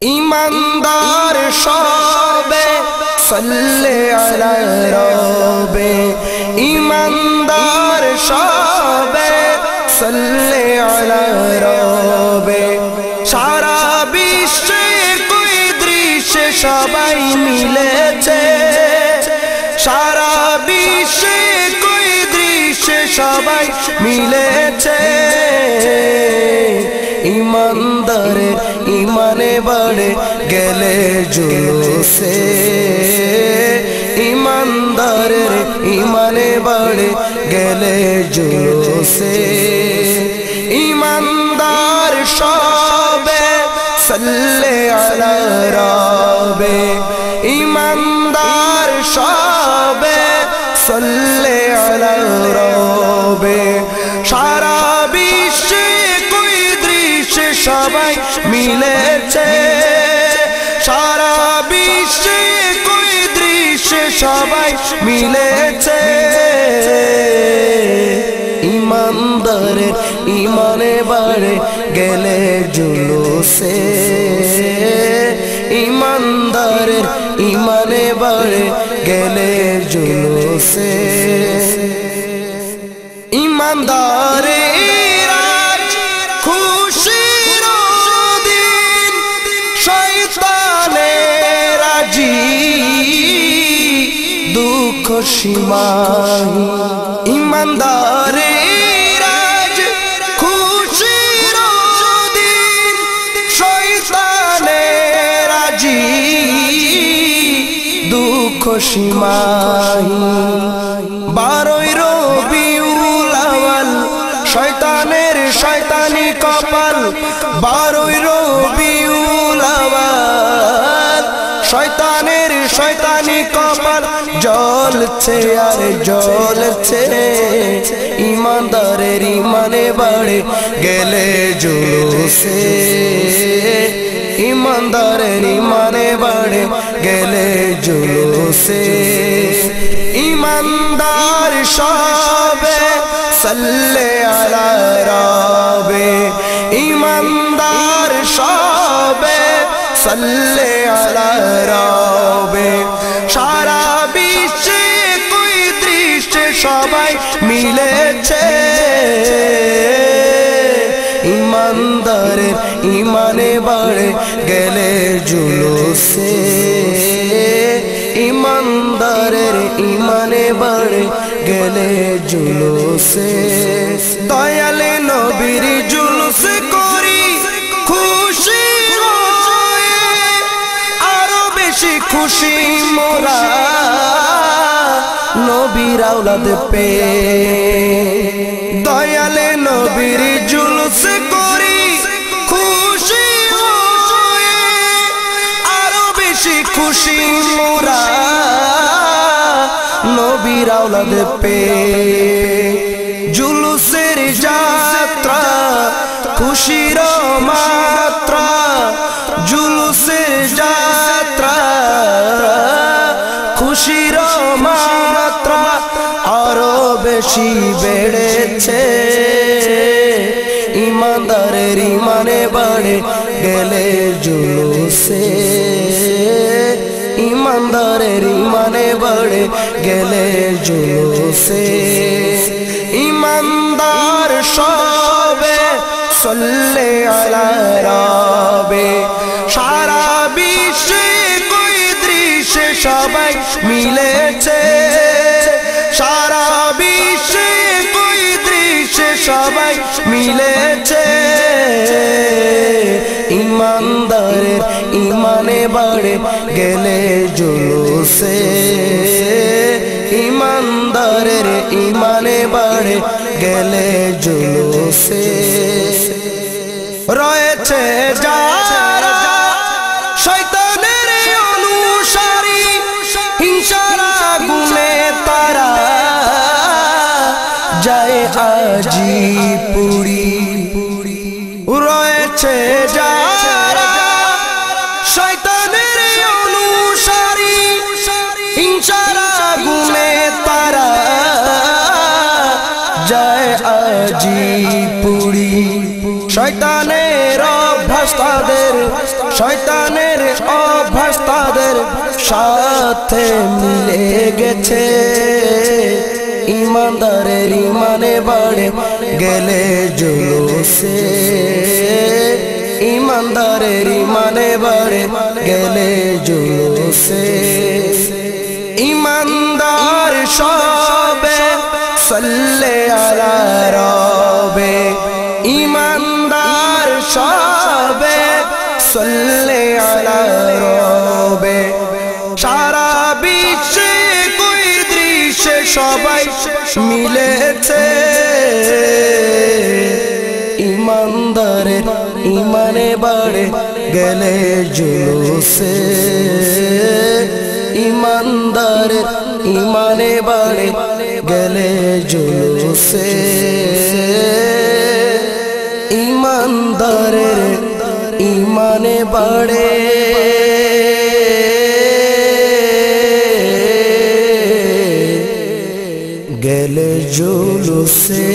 ईमानदार शोबे सल्ले अला रबे ईमानदार शोबे सल्ले अला रबे सारा विश्वे कोई दृश्य सबाई मिलेছে सारा विश्वे कोई दृश्य सबाई मिलेছে ईमानदारे ईमाने बढ़े गेले जुलूसे ईमानदारे ईमाने बढ़े गेले जुलूसे ईमानदार शोबे सल्ले अला रबे ईमानदार शोबे सल्ले अला रबे सारा विश्वे सबाई मिलेছে सारा विश्वे कोई दृश्य सबाई मिलेছে ईमानदार ईमाने बढ़े गेले जुलूसे ईमानदार ईमाने बढ़े गेले जुलूसे ईमानदार दुख सीमाही ईमानदारे राज खुशीर दिन शैताने राजी दुख सीमाही बारोई रबिउल आव्वाल शैतानेर शैतानी कपाल बारोई रबिउल आव्वाल शैतानेर शैतानी कपाल জ্বলছে আর জ্বলছে ईमानदारेर ईमाने बढ़े गेले जुलूसे ईमानदारेर ईमाने बढ़े गेले जुलूसे ईमानदार शोबे सल्ले अला रबे ईमानदार शोबे सल्ले अला रबे सारा विश्वे कोई दृश्य सबाई मिलेছে ईमानदार ईमाने बढ़े गेले जुलूसे ईमानदारेर ईमाने बढ़े गेले जुलूसे दयाले नबीर जुलूस करी खुशी खुशी मोरा नबीर औलाद पे दयाले नबीर जुलूस करी खुशी आरो बेशी खुशी मोरा नबीर औलाद पे जुलूसेर यात्रा खुशीर मात्रा जुलूसेर यात्रा खुशीर मात्रा आरो बेशी बेड़ेছে ईमानदारेर ईमाने बढ़े गेले जुलूसे ईमानदारेर ईमाने बढ़े गेले जुलूसे ईमानदार शोबे सल्ले अला रबे सारा विश्वे कोई दृश्य सबाई मिलेছে सारा विश्वे कोई दृश्य सबाई मिलेছে ईमानदारेर ईमाने बढ़े गेले जुलूसे ईमानदारेर ईमाने बढ़े गेले जुलूसे রয়েছে যারা শয়তানের অনুসারী হিংসার আগুনে তারা যায় আজি পুড়ি রয়েছে যারা শয়তানের অনুসারী হিংসার আগুনে তারা যায় আজি পুড়ি শয়তানের অভ্যাস তাদের শয়তানের অভ্যাস তাদের সাথে মিলে গেছে ইমানদারের ইমানে বাড়ে গেলে জুলুসে ইমানদারের ইমানে বাড়ে গেলে জুলুসে ইমানদার সবে সাল্লে আলা রবে ইমানদার সবে সাল্লে আলা রবে সারা বিশ্বে কই দৃশ্যে সবাই মিলেছে ইমানদারের ইমানে বাড়ে গেলে জুলুসে ইমানদারের ইমানে বাড়ে গেলে জুলুসে ইমানদারের ইমানে বাড়ে গেলে জুলুসে।